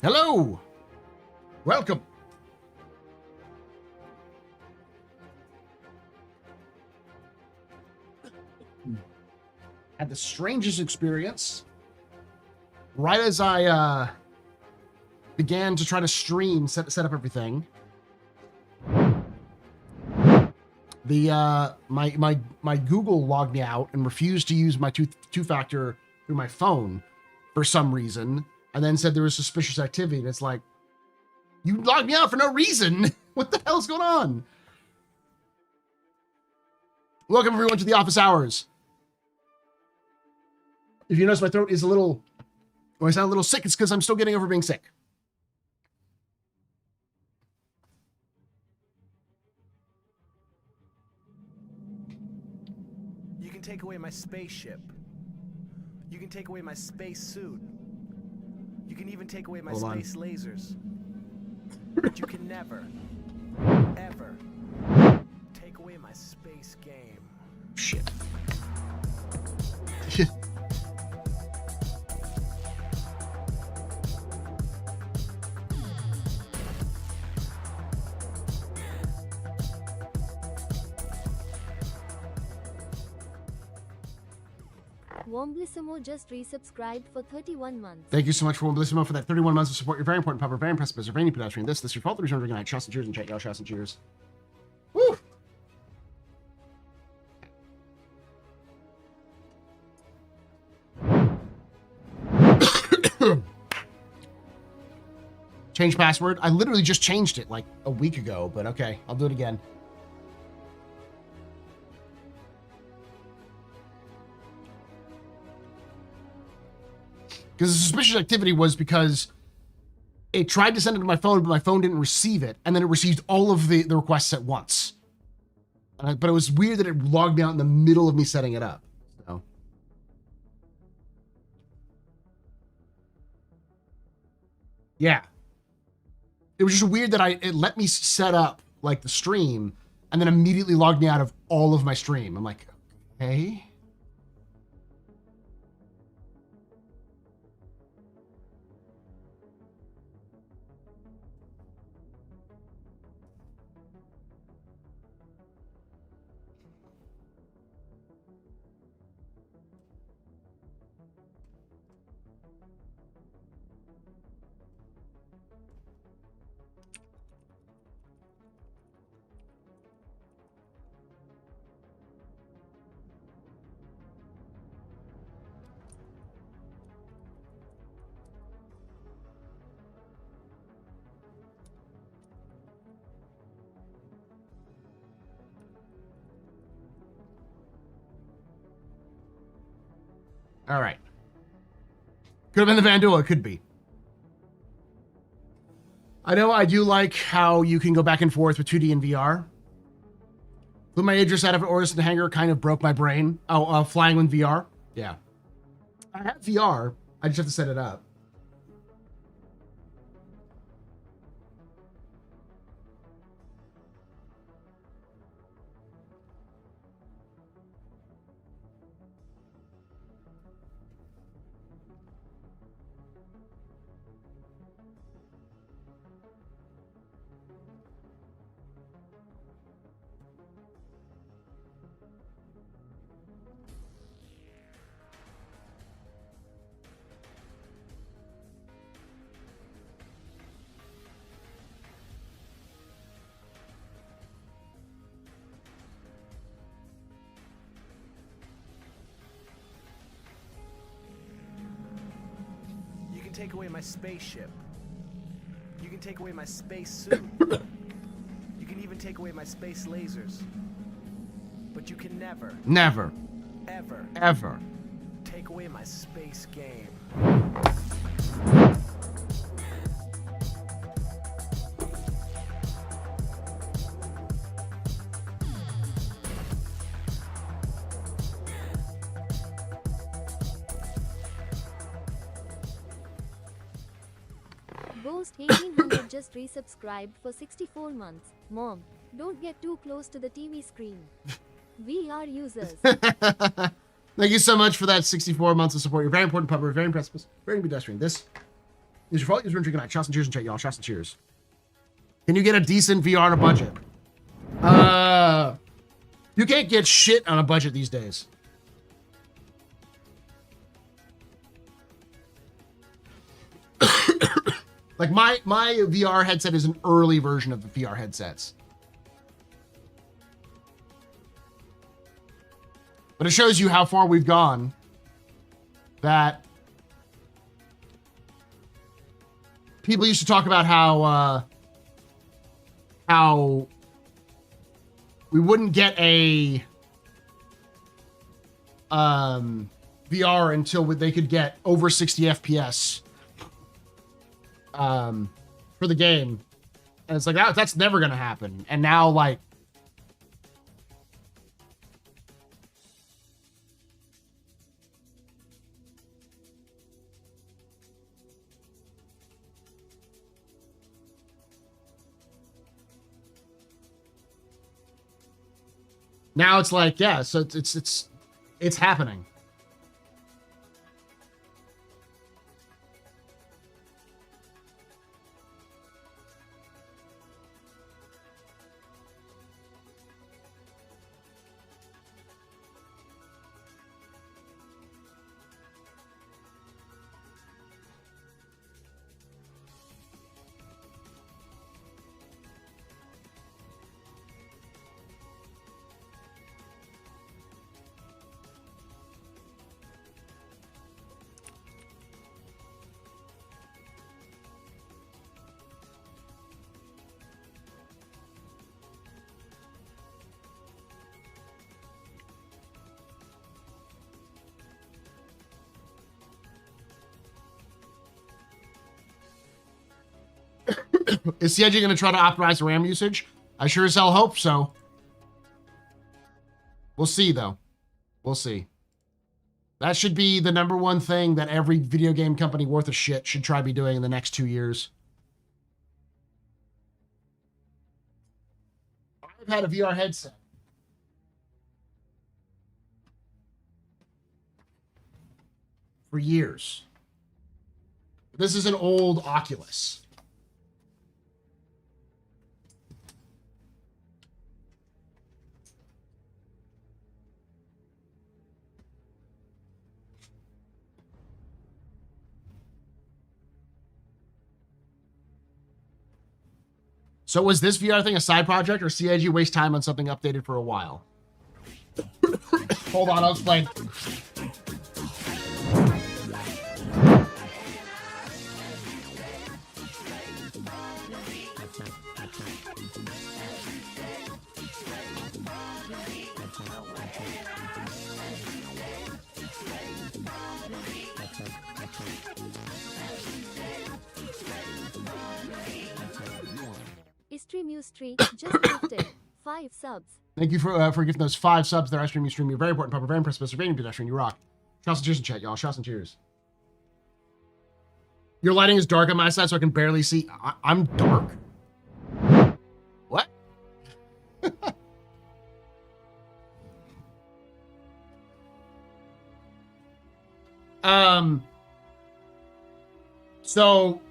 Hello! Welcome! Had the strangest experience. Right as I began to try to stream, set up everything, the my Google logged me out and refused to use my two-factor through my phone for some reason, and then said there was suspicious activity. And it's like, you logged me out for no reason. What the hell's going on? Welcome everyone to the office hours. If you notice my throat is a little, or I sound a little sick, it's because I'm still getting over being sick. You can take away my spaceship. You can take away my space suit. You can even take away my space lasers. But you can never, ever take away my space game. Shit. Womblissimo just resubscribed for 31 months. Thank you so much for Womblissimo for that 31 months of support. You're very important, Papa. Very impressive. You're very pedestrian. This is your fault. The reason we're drinking. Shots and cheers and chat, y'all. Shots and cheers. Woo! Change password. I literally just changed it like a week ago, but okay, I'll do it again. Because the suspicious activity was because it tried to send it to my phone, but my phone didn't receive it, and then it received all of the requests at once. But it was weird that it logged me out in the middle of me setting it up. So. Yeah. It was just weird that it let me set up like the stream, and then immediately logged me out of all of my stream. I'm like, okay. All right. Could have been the Vandula. Could be. I know I do like how you can go back and forth with 2D and VR. Flew my Idris out of an Orison hangar kind of broke my brain. Oh, flying with VR? Yeah. I have VR. I just have to set it up. You can take away my spaceship. You can take away my space suit. You can even take away my space lasers. But you can never, Never. ever Ever. take away my space game. Ghost 1800 just resubscribed for 64 months. Mom, don't get too close to the TV screen. We are users. Thank you so much for that 64 months of support. You're very important, Pupper. Very impressive. Very pedestrian. This Is your fault you're drinking tonight. Shots and cheers and chat, y'all. Shots and cheers. Can you get a decent VR on a budget? You can't get shit on a budget these days. Like my VR headset is an early version of the VR headsets. But it shows you how far we've gone. That people used to talk about how we wouldn't get a VR until they could get over 60 FPS for the game. And it's like, that's never going to happen. And now, like, now it's like, yeah, so it's happening. Is CIG going to try to optimize the RAM usage? I sure as hell hope so. We'll see, though. We'll see. That should be the number one thing that every video game company worth a shit should try to be doing in the next 2 years. I've had a VR headset for years. This is an old Oculus. So was this VR thing a side project, or CIG waste time on something updated for a while? Hold on, I'll explain. Stream just gifted 5 subs. Thank you for gifting those 5 subs there. I stream, you stream. You're very important, Papa. Very impressed with surveying pedestrian. You rock. Shots and cheers in chat, y'all. Shots and cheers. Your lighting is dark on my side, so I can barely see. I'm dark. What? So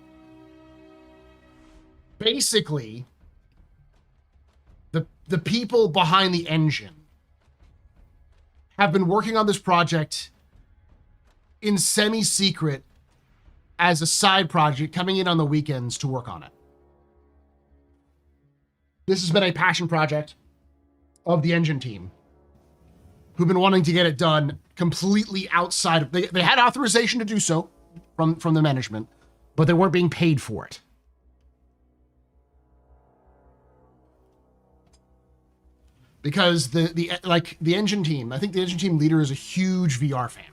basically, the people behind the engine have been working on this project in semi-secret as a side project, coming in on the weekends to work on it. This has been a passion project of the engine team, who've been wanting to get it done completely outside of... They had authorization to do so from the management, but they weren't being paid for it. Because the engine team, I think the engine team leader is a huge VR fan.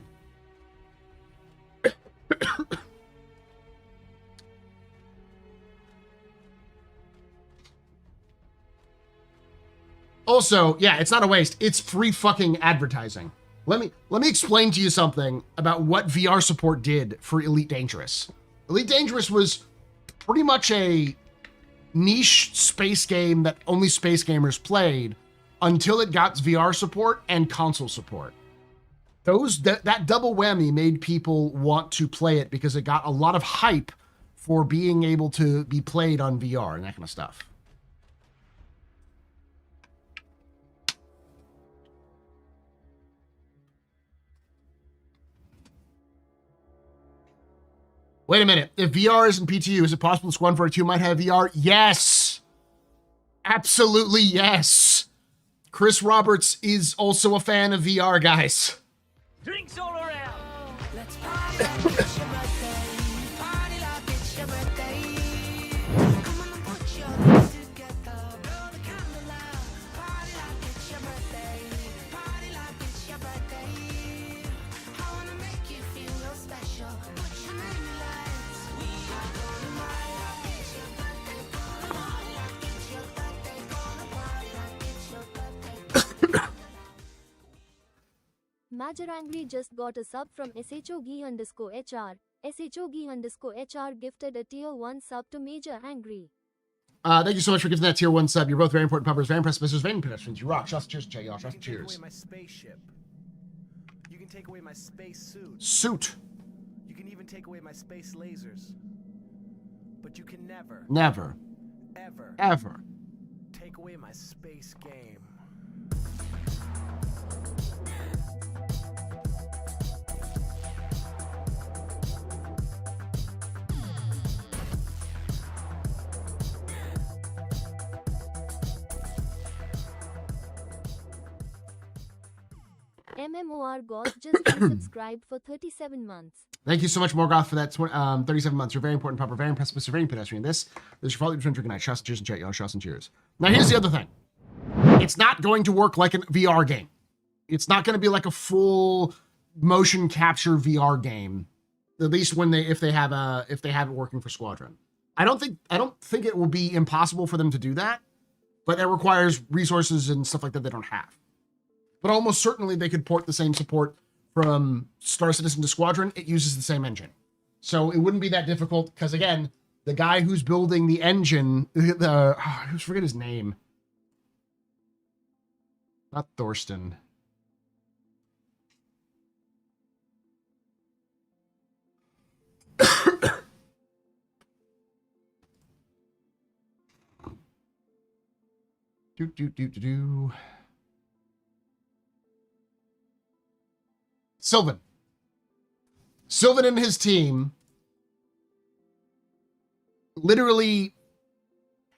Also, yeah, it's not a waste. It's free fucking advertising. Let me explain to you something about what VR support did for Elite Dangerous. Elite Dangerous was pretty much a niche space game that only space gamers played until it got VR support and console support. That double whammy made people want to play it because it got a lot of hype for being able to be played on VR and that kind of stuff. Wait a minute. If VR isn't PTU, is it possible Squad 42 might have VR? Yes. Absolutely yes. Chris Roberts is also a fan of VR, guys. Drinks all around. Let's party like it's your birthday. Party like it's your birthday. Come on and put your hands together. Blow the candle out. Party like it's your birthday. Party like it's your birthday. I wanna make you feel real special. Put your name in lights. We are gonna party like it's your birthday. Gonna party like it's your birthday. Gonna party like it's your birthday. Majorangry just got a sub from SHOG_HR. SHOG_HR gifted a tier 1 sub to Major Angry. Thank you so much for giving that tier 1 sub. You're both very important pumpers, very impressive sisters, very pedestrians. You rock. Shots, cheers, y'all. Shots, You can take cheers. away my spaceship. You can take away my space suit. Suit. You can even take away my space lasers. But you can never, Never. ever Ever. take away my space game. MMOR God just unsubscribed for 37 months. Thank you so much, Morgoth, for that 37 months. You're very important pupper, very impressive, Mr. Very pedestrian. This is your father between drinking night. Shots, cheers, and chat, y'all. Shots and cheers. Now, here's the other thing. It's not going to work like a VR game. It's not going to be like a full motion capture VR game. At least when if they have it working for Squadron. I don't think it will be impossible for them to do that, but it requires resources and stuff like that they don't have. But almost certainly they could port the same support from Star Citizen to Squadron. It uses the same engine. So it wouldn't be that difficult because, again, the guy who's building the engine, I forget his name. Not Thorsten. Sylvan and his team literally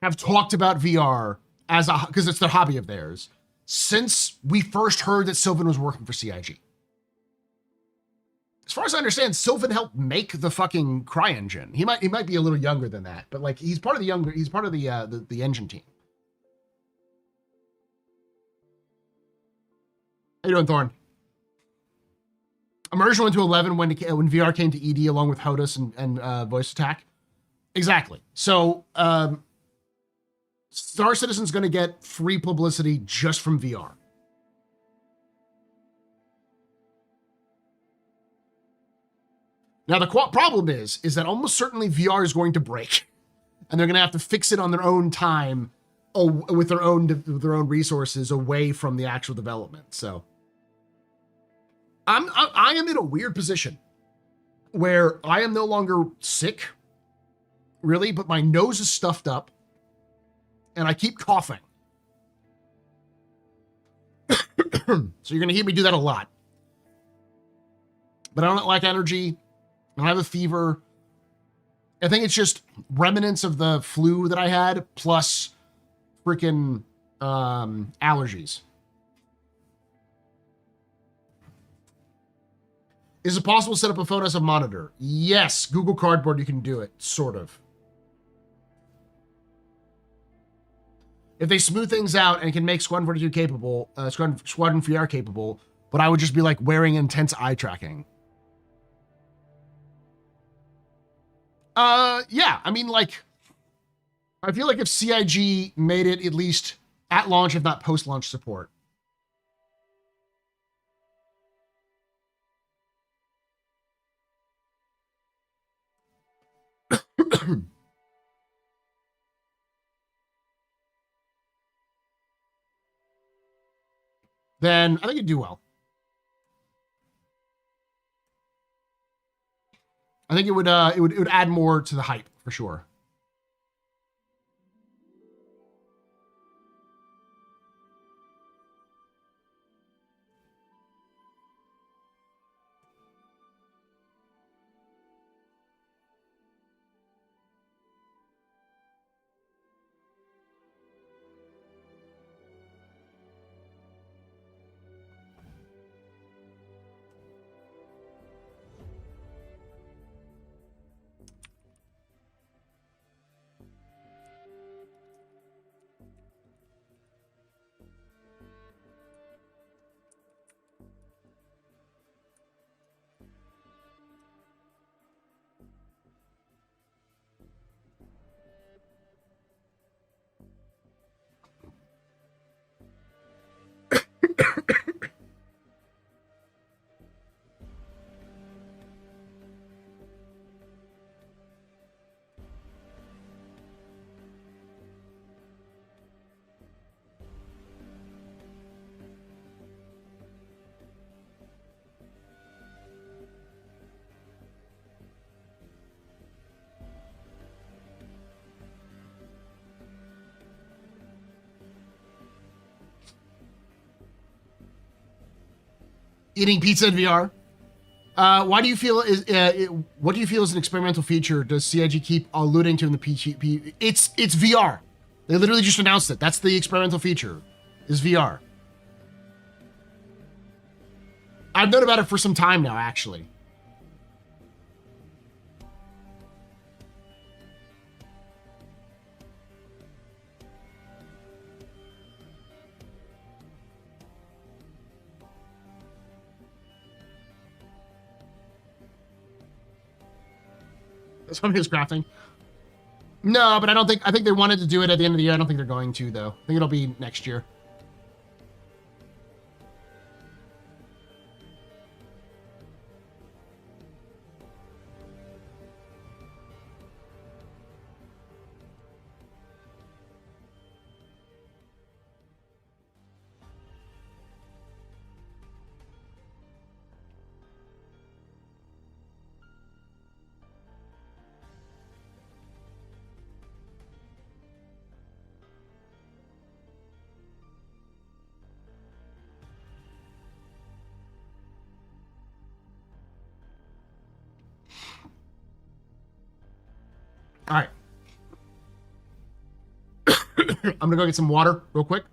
have talked about VR because it's their hobby of theirs since we first heard that Sylvan was working for CIG. As far as I understand, Sylvan helped make the fucking CryEngine. He might be a little younger than that, but like he's part of the engine team. How you doing, Thorn? Immersion went to 11 when VR came to ED along with HOTUS and Voice Attack. Exactly. So Star Citizen's going to get free publicity just from VR. Now, the problem is that almost certainly VR is going to break, and they're going to have to fix it on their own time with their own resources away from the actual development. So I am in a weird position where I am no longer sick, really, but my nose is stuffed up and I keep coughing. So you're going to hear me do that a lot. But I don't lack energy. I have a fever. I think it's just remnants of the flu that I had plus freaking allergies. Is it possible to set up a phone as a monitor? Yes, Google Cardboard, you can do it, sort of. If they smooth things out and can make Squadron 42 capable, Squadron VR capable, but I would just be like wearing intense eye tracking. Yeah, I mean, like, I feel like if CIG made it at least at launch, if not post-launch support. Then I think it'd do well. I think it would add more to the hype for sure. Eating pizza in VR. Why do you feel what do you feel is an experimental feature? Does CIG keep alluding to in the PG? It's VR. They literally just announced it. That's the experimental feature, is VR. I've known about it for some time now, actually. Something is crafting. No, but I think they wanted to do it at the end of the year. I don't think they're going to, though. I think it'll be next year. All right. I'm going to go get some water real quick.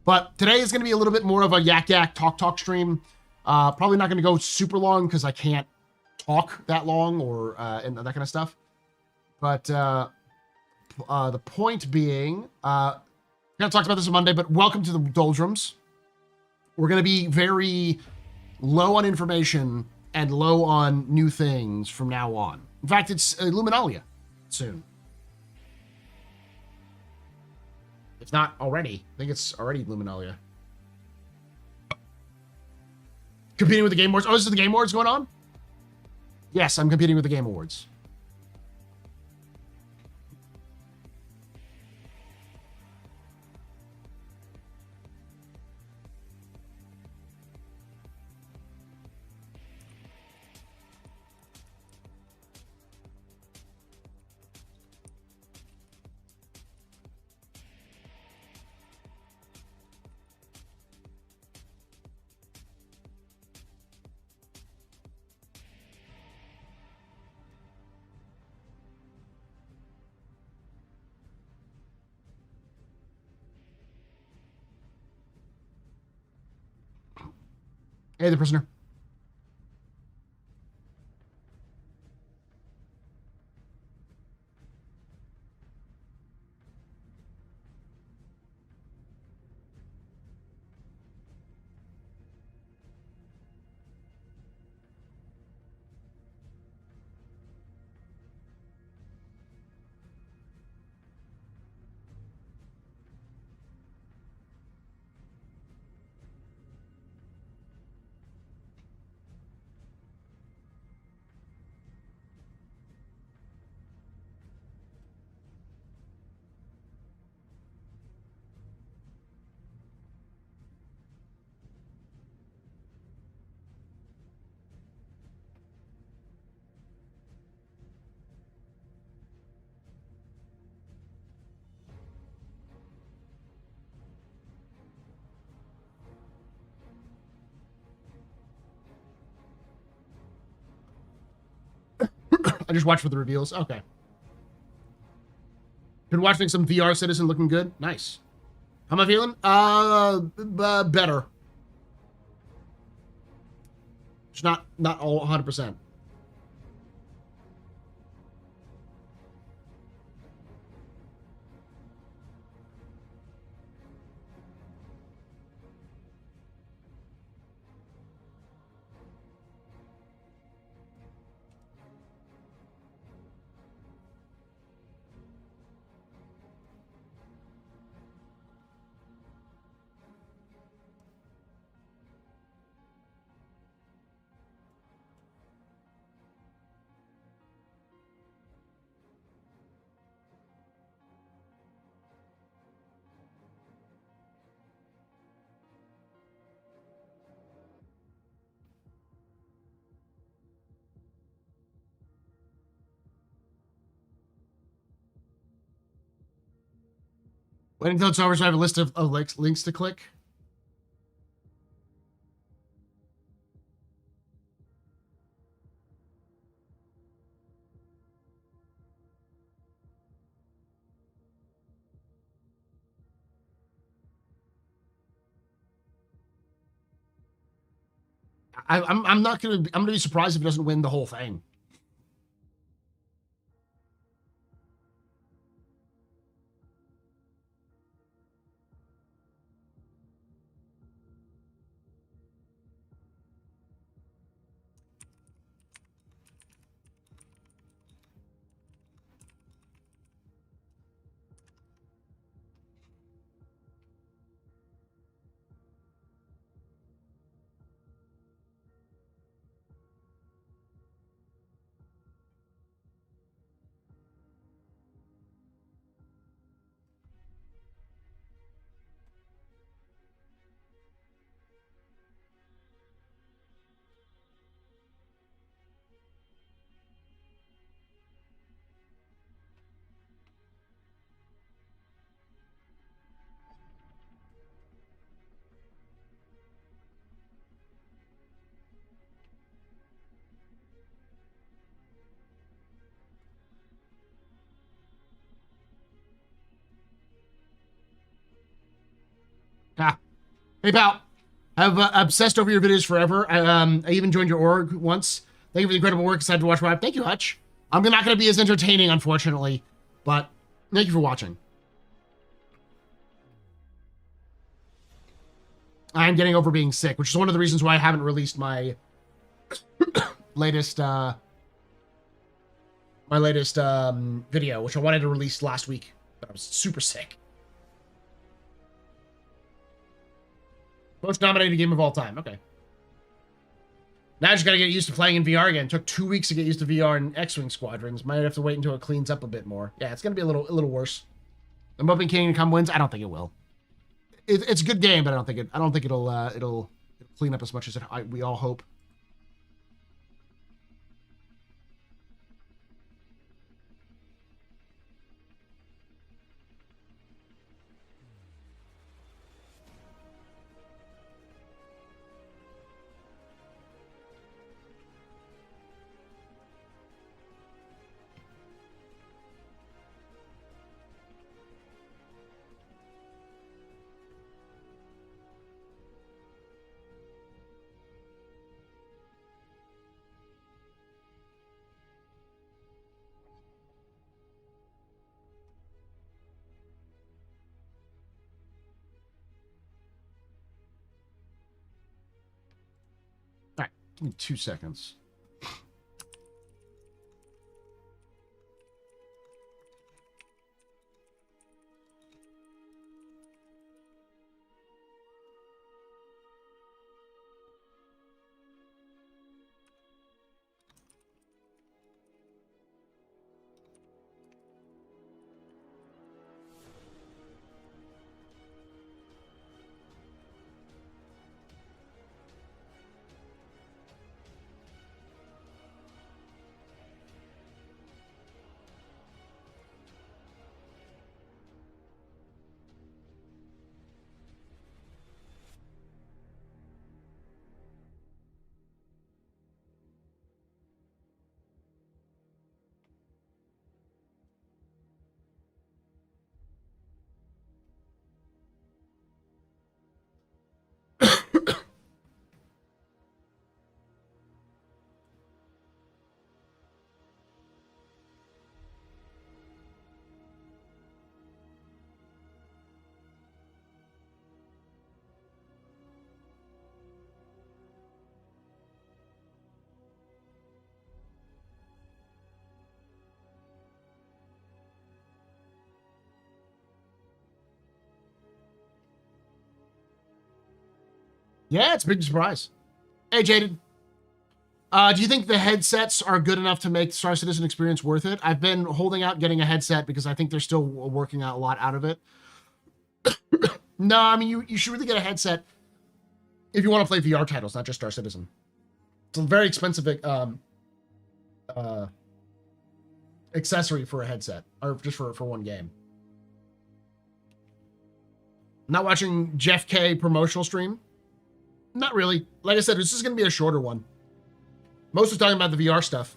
But today is going to be a little bit more of a yak talk stream. Probably not going to go super long because I can't talk that long or and that kind of stuff. But the point being, I kind of talked about this on Monday, but welcome to the doldrums. We're going to be very low on information and low on new things from now on. In fact, it's Luminalia soon. If not already. I think it's already Luminalia. Competing with the Game Awards. Oh, this is the Game Awards going on? Yes, I'm competing with the Game Awards. Hey, the prisoner. I just watch for the reveals. Okay. Been watching some VR Citizen, looking good. Nice. How am I feeling? Better. It's not all 100%. Wait until it's over so I have a list of links to click. I'm not gonna I'm gonna be surprised if it doesn't win the whole thing. Ah. Hey pal, I've obsessed over your videos forever. I even joined your org once. Thank you for the incredible work. Decided to watch live. Thank you, Hutch. I'm not going to be as entertaining, unfortunately, but thank you for watching. I'm getting over being sick, which is one of the reasons why I haven't released my latest video, which I wanted to release last week, but I was super sick. Most nominated game of all time. Okay. Now I just gotta get used to playing in VR again. It took 2 weeks to get used to VR in X-Wing Squadrons. Might have to wait until it cleans up a bit more. Yeah, it's gonna be a little worse. I'm hoping Kingdom Come wins. I don't think it will. It's a good game, but I don't think it'll clean up as much as we all hope. All right, give me 2 seconds. Yeah, it's a big surprise. Hey, Jaded. Do you think the headsets are good enough to make Star Citizen experience worth it? I've been holding out getting a headset because I think they're still working out a lot out of it. No, I mean, you should really get a headset if you want to play VR titles, not just Star Citizen. It's a very expensive accessory for a headset, or just for one game. Not watching Jeff K promotional stream? Not really. Like I said, this is going to be a shorter one. Most was talking about the VR stuff.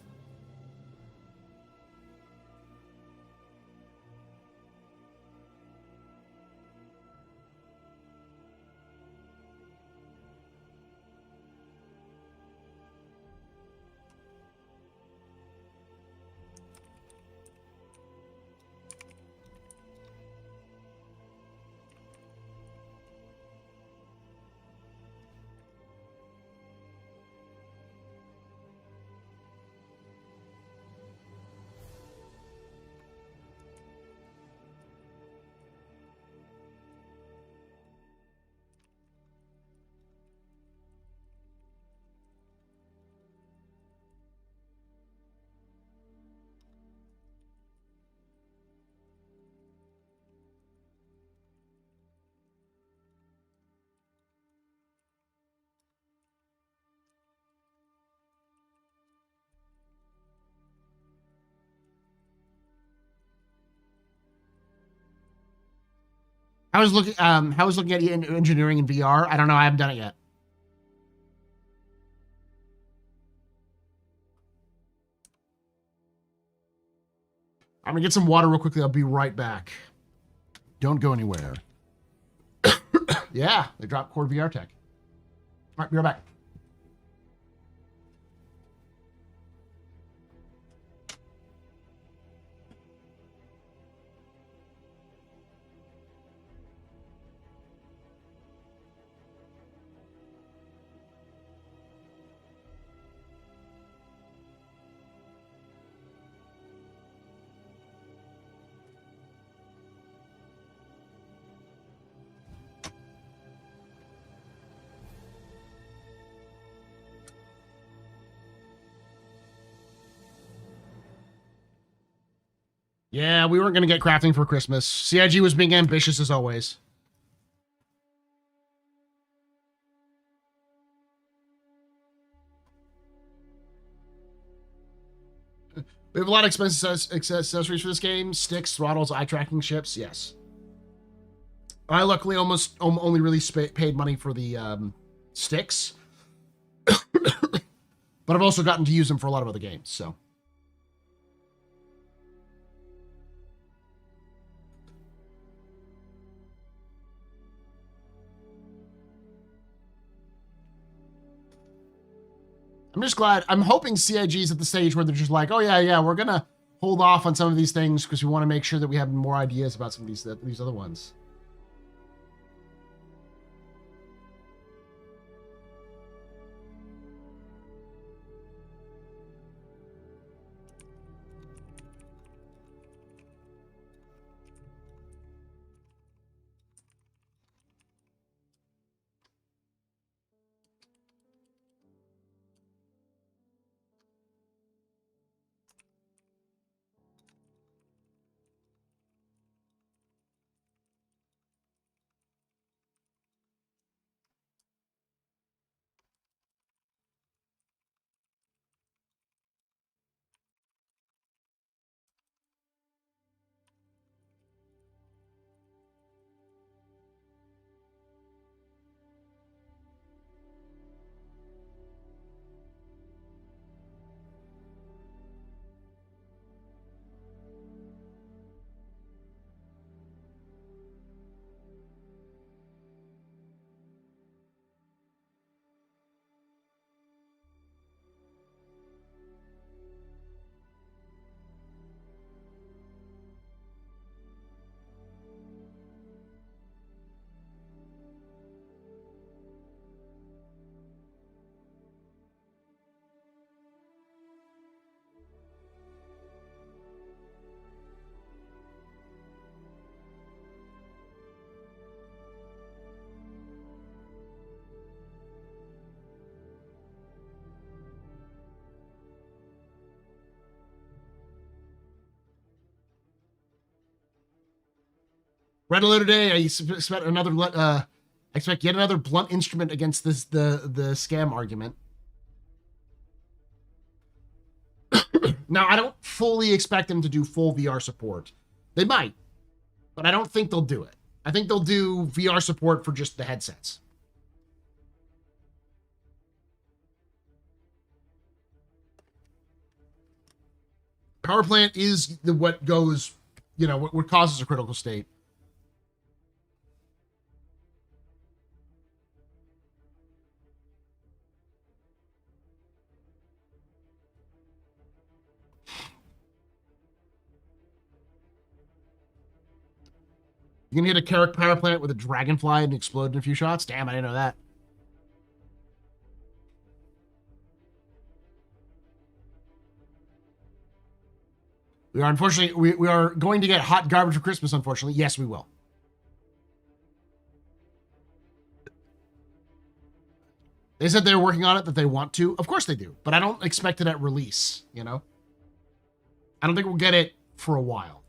I was looking at engineering in VR. I don't know. I haven't done it yet. I'm gonna get some water real quickly. I'll be right back. Don't go anywhere. Yeah, they dropped Core VR Tech. All right, be right back. Yeah, we weren't going to get crafting for Christmas. CIG was being ambitious as always. We have a lot of expensive accessories for this game. Sticks, throttles, eye tracking chips. Yes. I luckily almost only really paid money for the sticks. But I've also gotten to use them for a lot of other games, so. I'm just glad. I'm hoping CIG's at the stage where they're just like, oh, yeah, we're going to hold off on some of these things because we want to make sure that we have more ideas about some of these other ones. Red alert today. I expect expect yet another blunt instrument against the scam argument. Now, I don't fully expect them to do full VR support. They might, but I don't think they'll do it. I think they'll do VR support for just the headsets. Power plant is what goes, what causes a critical state. You can hit a Carrick power plant with a dragonfly and explode in a few shots? Damn, I didn't know that. We are unfortunately, we are going to get hot garbage for Christmas, unfortunately. Yes, we will. They said they're working on it, that they want to. Of course they do, but I don't expect it at release, I don't think we'll get it for a while.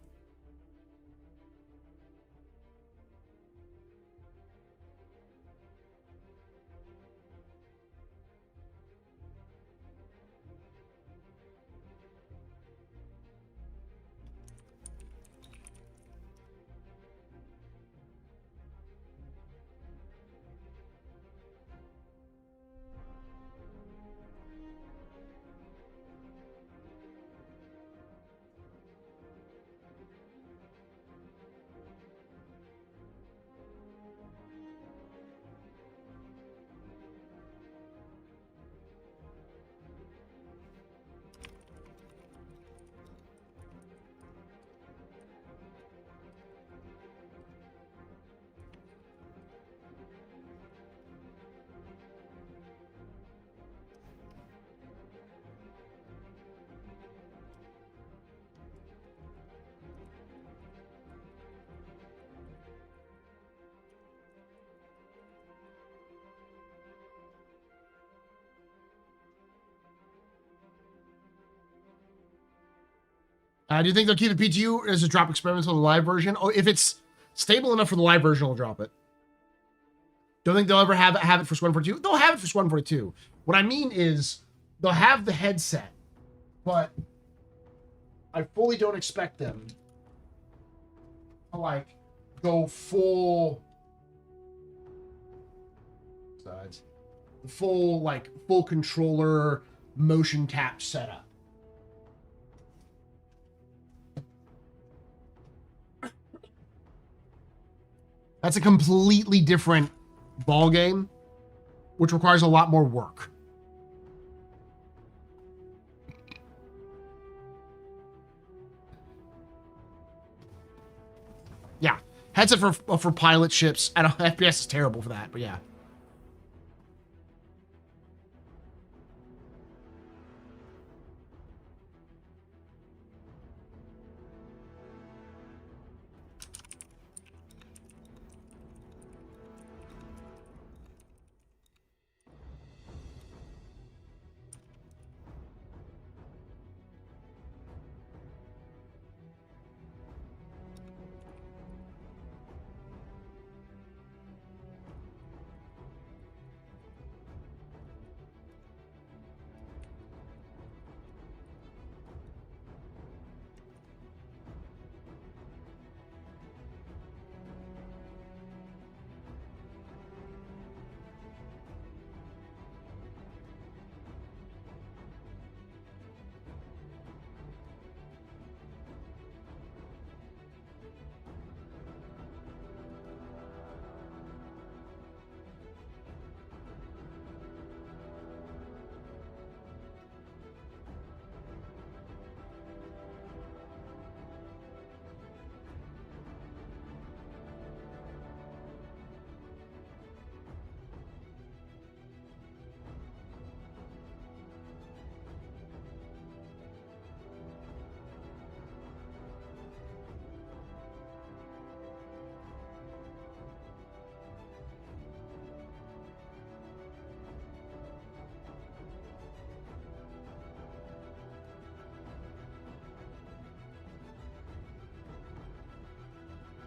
Do you think they'll keep the PTU as a drop experimental in the live version? Oh, if it's stable enough for the live version, we'll drop it. Don't think they'll ever have it for Squad 42? They'll have it for Squad 42. What I mean is, they'll have the headset, but I fully don't expect them to, go full... Sides. Full controller, motion tap setup. That's a completely different ball game, which requires a lot more work. Yeah, headset for pilot ships. I don't. FPS is terrible for that, but yeah.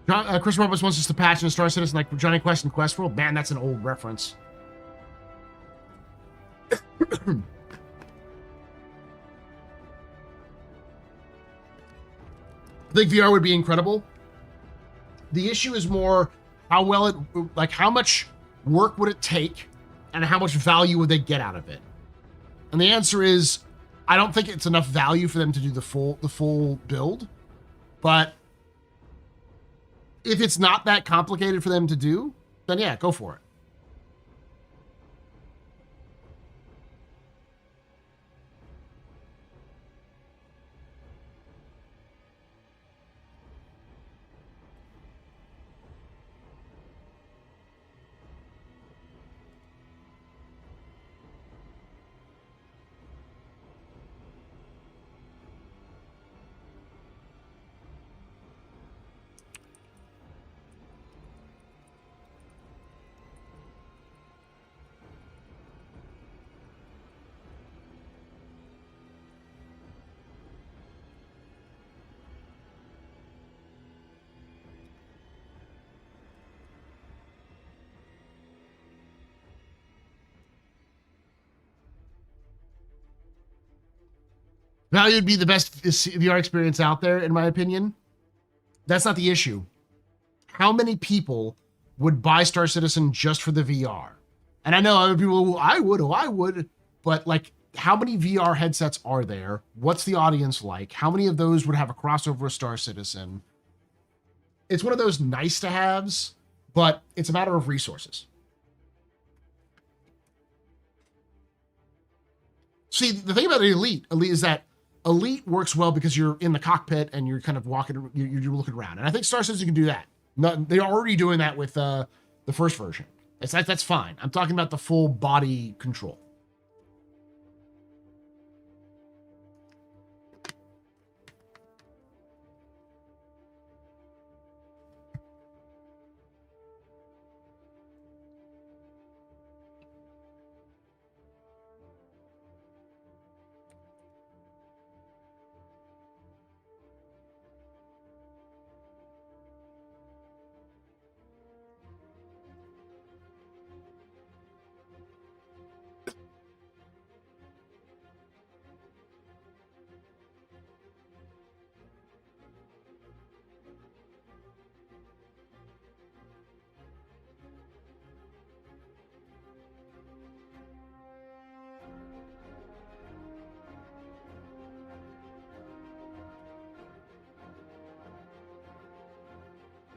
Chris Roberts wants us to patch in Star Citizen like Johnny Quest and Questworld. Man, that's an old reference. I think VR would be incredible. The issue is more how well it, like how much work would it take and how much value would they get out of it? And the answer is, I don't think it's enough value for them to do the full build, but if it's not that complicated for them to do, then yeah, go for it. Value would be the best VR experience out there, in my opinion. That's not the issue. How many people would buy Star Citizen just for the VR? And I know other people, I would, but like, how many VR headsets are there? What's the audience like? How many of those would have a crossover with Star Citizen? It's one of those nice to haves, but it's a matter of resources. See, the thing about Elite is that Elite works well because you're in the cockpit and you're kind of walking, you're looking around. And I think Star Citizen can do that. They're already doing that with the first version. That's fine. I'm talking about the full body control.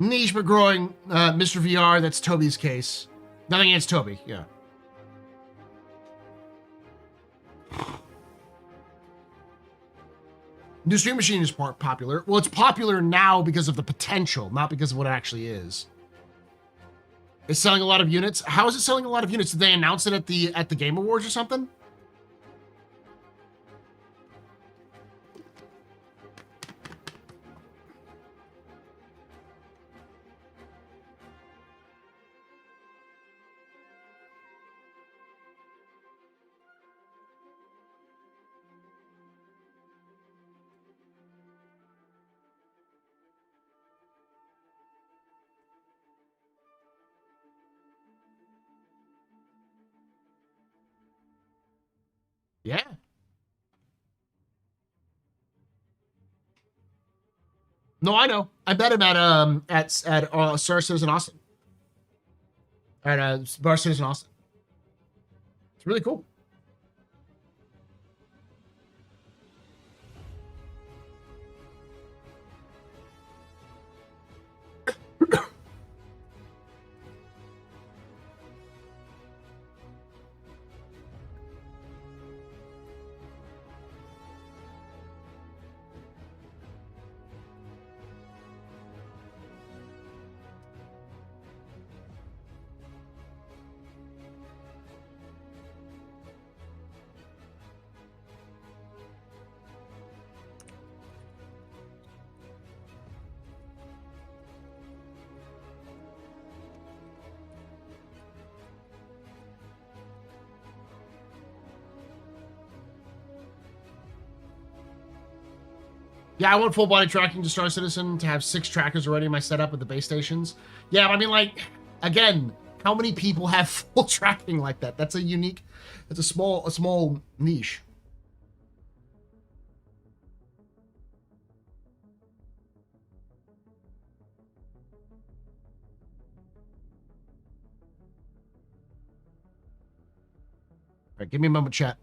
Niche but growing, Mr. VR, that's Toby's case. Nothing against Toby, yeah. New Stream Machine is popular. Well, it's popular now because of the potential, not because of what it actually is. It's selling a lot of units. How is it selling a lot of units? Did they announce it at the Game Awards or something? Yeah. No, I know. I bet him at Star Citizen Austin. At Star Citizen Austin. It's really cool. Yeah, I want full body tracking to Star Citizen to have 6 trackers already in my setup at the base stations. Yeah, but I mean, like, again, how many people have full tracking like that? That's a small niche. All right, give me a moment, chat.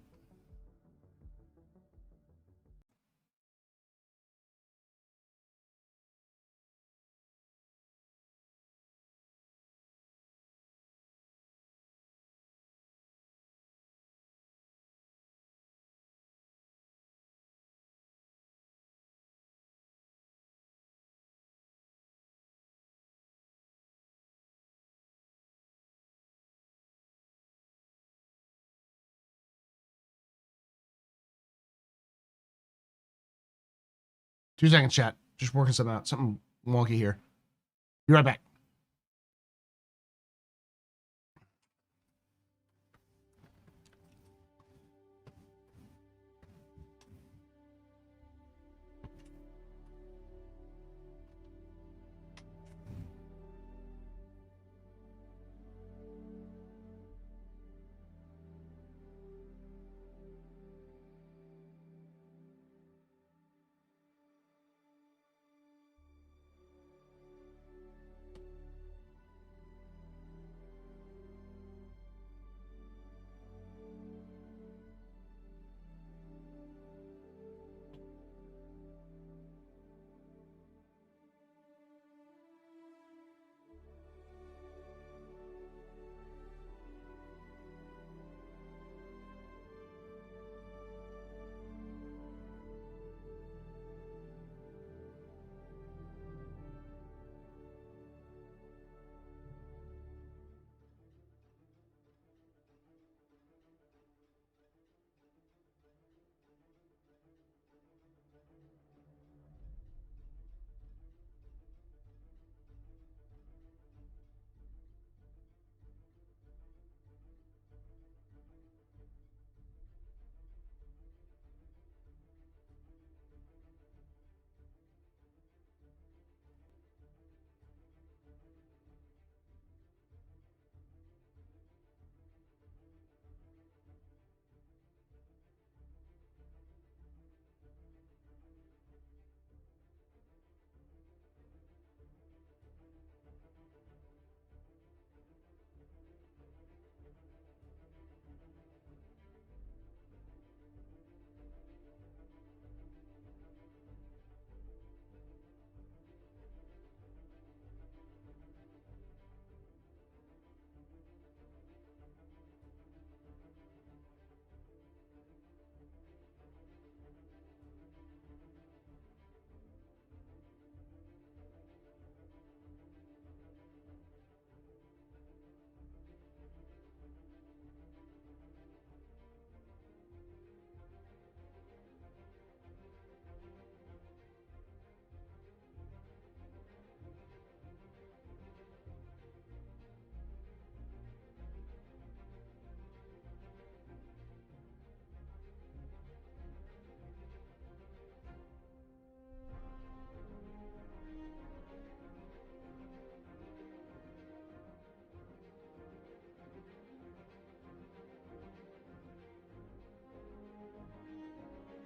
Two seconds, chat. Just working something out. Something wonky here. Be right back.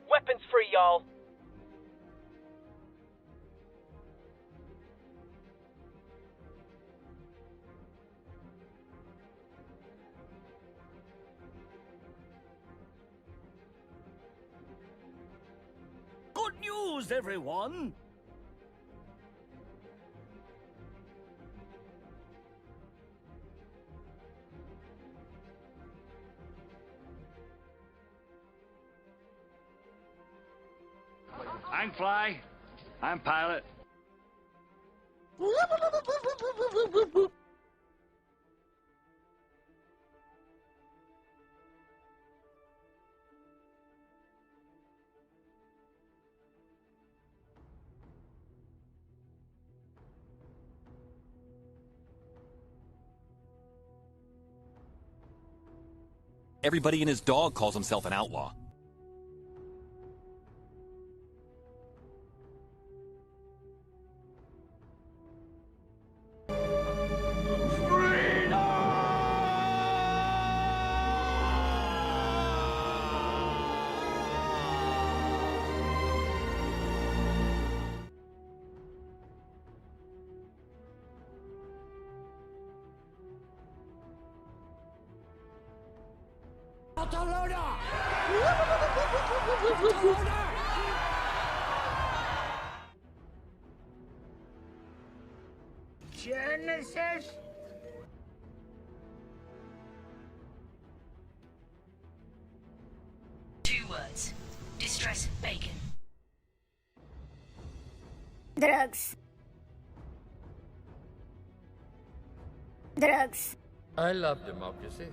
Weapons free, y'all. Good news, everyone! I can fly. I'm pilot. Everybody and his dog calls himself an outlaw. Genesis? Two words. Distress bacon. Drugs. Drugs. I love democracy.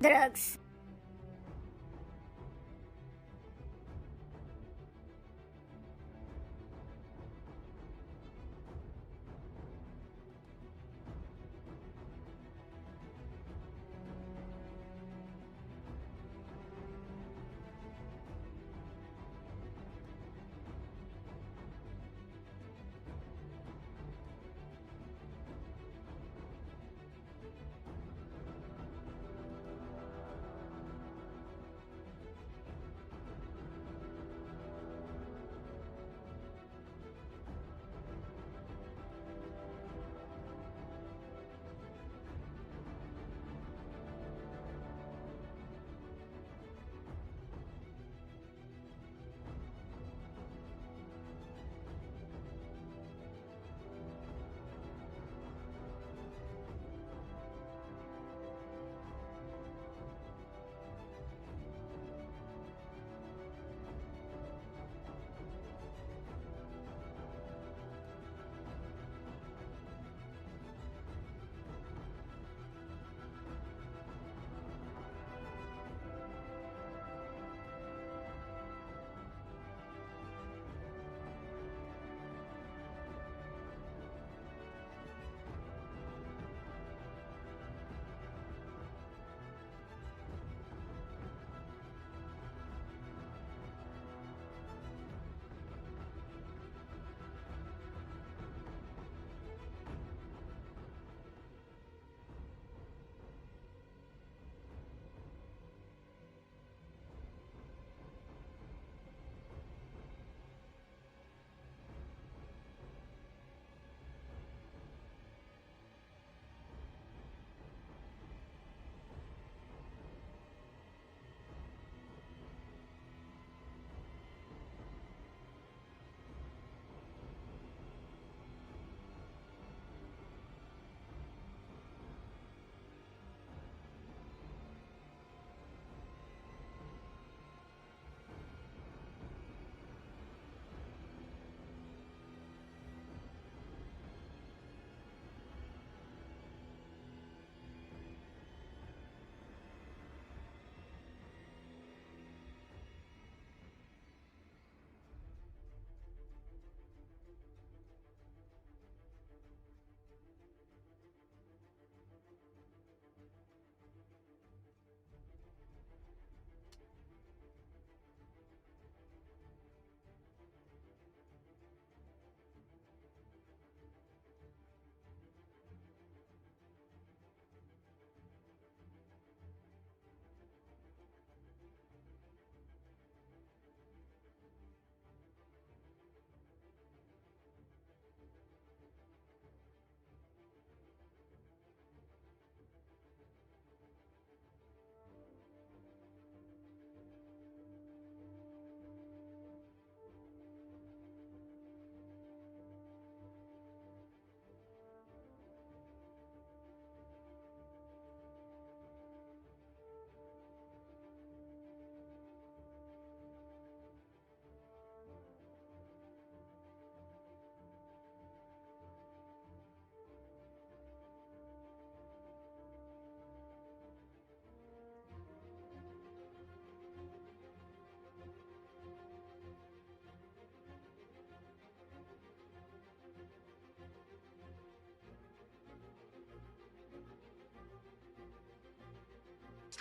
Drugs.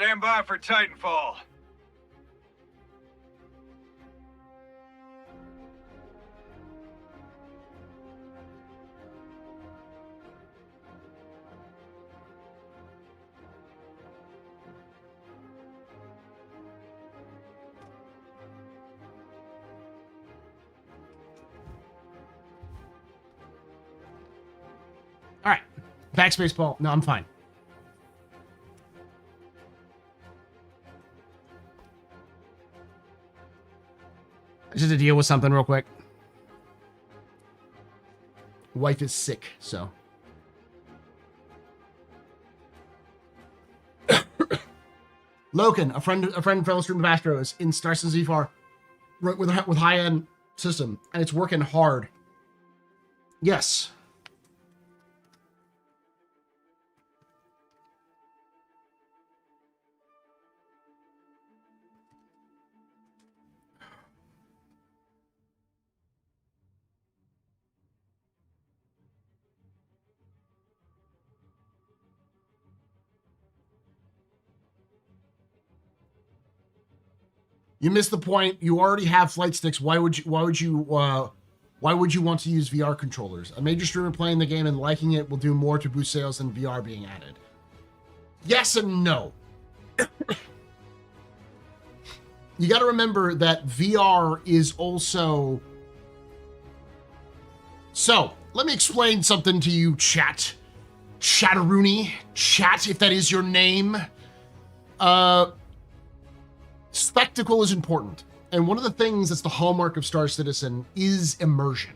Stand by for Titanfall. All right. Backspace ball. No, I'm fine. I just had to deal with something real quick. Wife is sick, so. Loken, a friend, fellow stream of Astro, is in Star Citizen V4 with high-end system, and it's working hard. Yes. You missed the point. You already have flight sticks. Why would you want to use VR controllers? A major streamer playing the game and liking it will do more to boost sales than VR being added. Yes and no. You got to remember that VR is also... So, let me explain something to you, chat. Chatteroony. Chat, if that is your name. Spectacle is important. And one of the things that's the hallmark of Star Citizen is immersion.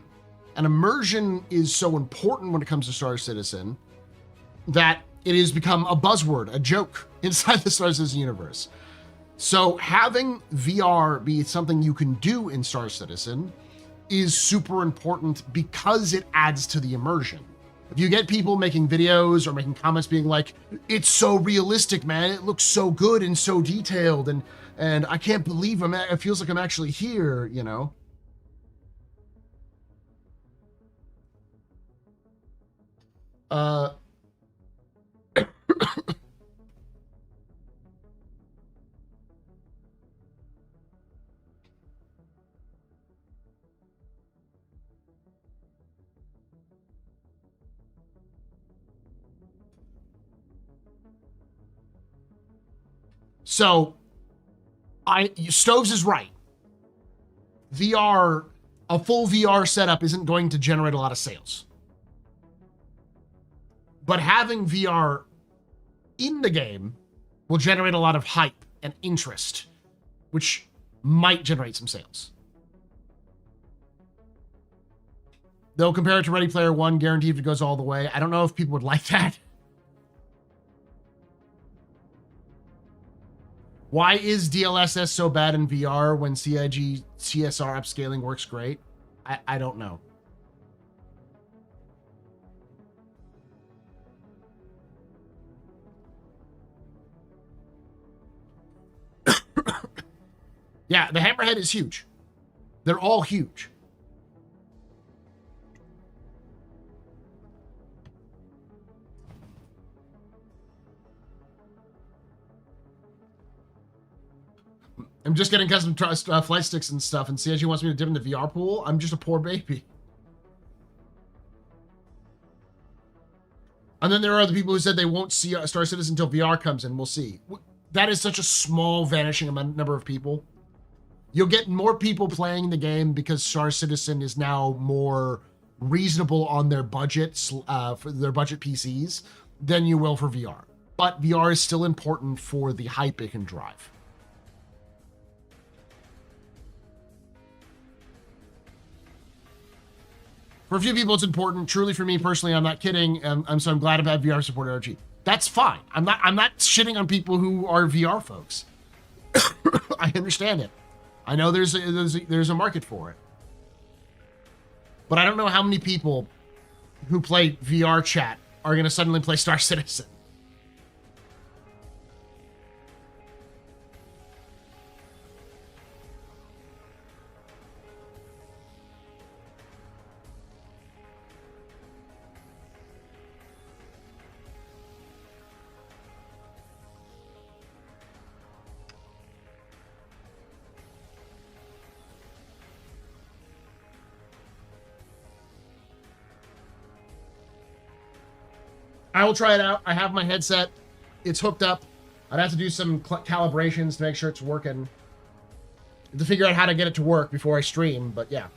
And immersion is so important when it comes to Star Citizen that it has become a buzzword, a joke inside the Star Citizen universe. So having VR be something you can do in Star Citizen is super important because it adds to the immersion. If you get people making videos or making comments being like, it's so realistic, man, it looks so good and so detailed, and I can't believe it feels like I'm actually here, you know? So, Stoves is right. VR, a full VR setup isn't going to generate a lot of sales. But having VR in the game will generate a lot of hype and interest, which might generate some sales. Though compared to Ready Player One, guaranteed if it goes all the way, I don't know if people would like that. Why is DLSS so bad in VR when CIG CSR upscaling works great? I don't know. Yeah, the Hammerhead is huge. They're all huge. I'm just getting custom flight sticks and stuff, and CIG wants me to dip in the VR pool. I'm just a poor baby. And then there are other people who said they won't see Star Citizen until VR comes in. We'll see. That is such a small, vanishing number of people. You'll get more people playing the game because Star Citizen is now more reasonable on their budgets, for their budget PCs, than you will for VR. But VR is still important for the hype it can drive. For a few people, it's important. Truly, for me personally, I'm not kidding. I'm glad about VR support RG. That's fine. I'm not shitting on people who are VR folks. I understand it. I know there's a market for it, but I don't know how many people who play VR chat are going to suddenly play Star Citizen. I will try it out. I have my headset. It's hooked up. I'd have to do some calibrations to make sure it's working. To figure out how to get it to work before I stream, but yeah.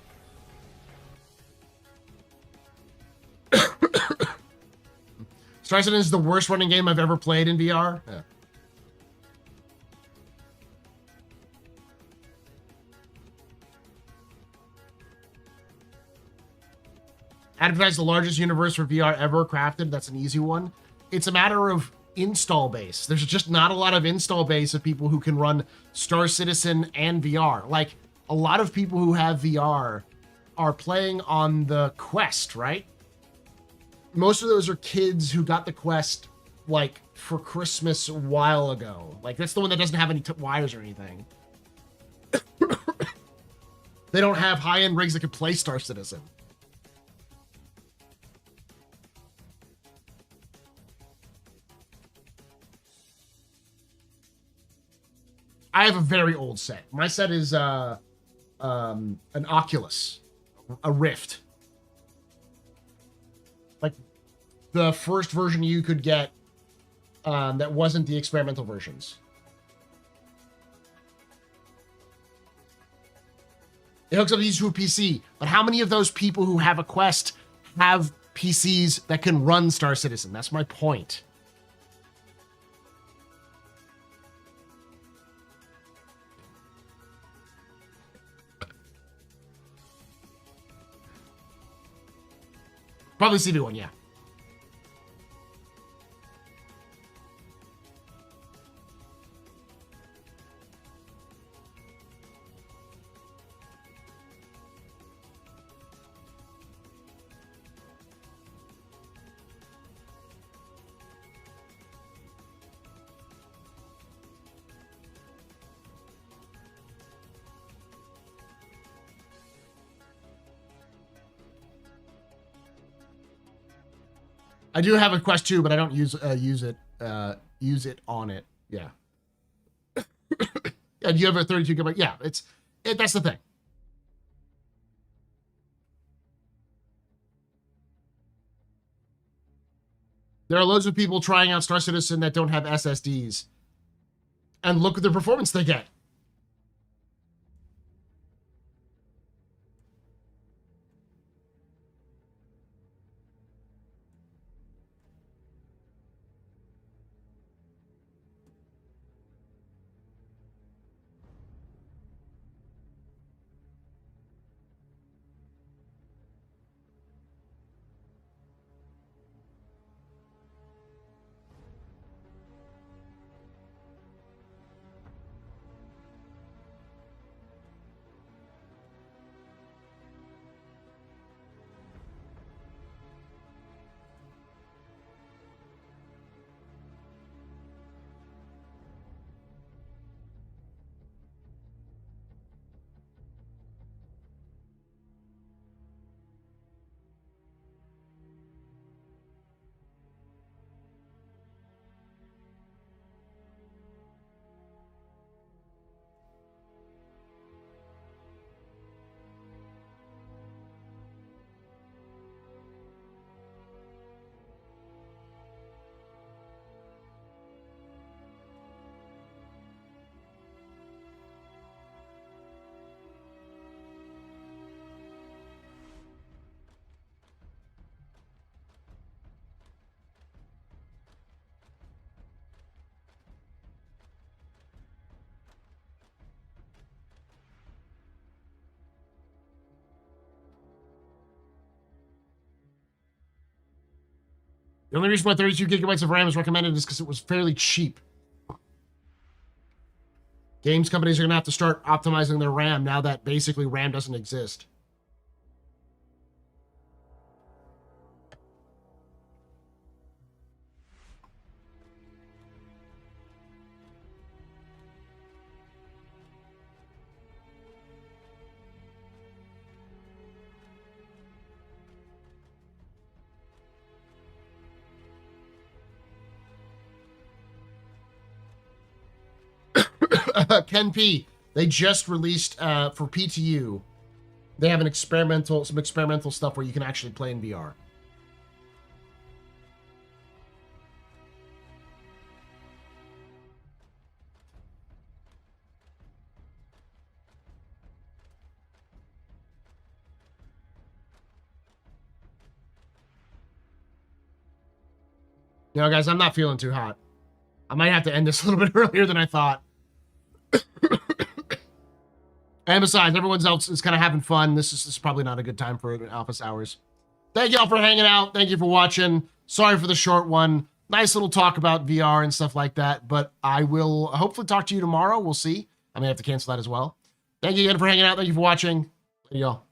Star Citizen is the worst running game I've ever played in VR. Yeah. Advertise the largest universe for VR ever crafted. That's an easy one. It's a matter of install base. There's just not a lot of install base of people who can run Star Citizen and VR. Like, a lot of people who have VR are playing on the Quest, right? Most of those are kids who got the Quest, like, for Christmas a while ago. Like, that's the one that doesn't have any wires or anything. They don't have high-end rigs that can play Star Citizen. I have a very old set. My set is an Oculus, a Rift. Like the first version you could get that wasn't the experimental versions. It hooks up to a PC, but how many of those people who have a Quest have PCs that can run Star Citizen? That's my point. Probably CV1, yeah. I do have a Quest 2, but I don't use it on it. Yeah. Yeah, do you have a 32 gigabyte? Yeah, that's the thing. There are loads of people trying out Star Citizen that don't have SSDs. And look at the performance they get. The only reason why 32 gigabytes of RAM is recommended is because it was fairly cheap. Games companies are going to have to start optimizing their RAM now that basically RAM doesn't exist. Ken P. They just released for PTU. They have some experimental stuff where you can actually play in VR. You know, guys, I'm not feeling too hot. I might have to end this a little bit earlier than I thought. And besides, everyone else is kind of having fun. This is probably not a good time for office hours. Thank y'all for hanging out. Thank you for watching. Sorry for the short one. Nice little talk about VR and stuff like that, but I will hopefully talk to you tomorrow. We'll see. I may have to cancel that as well. Thank you again for hanging out. Thank you for watching. Y'all.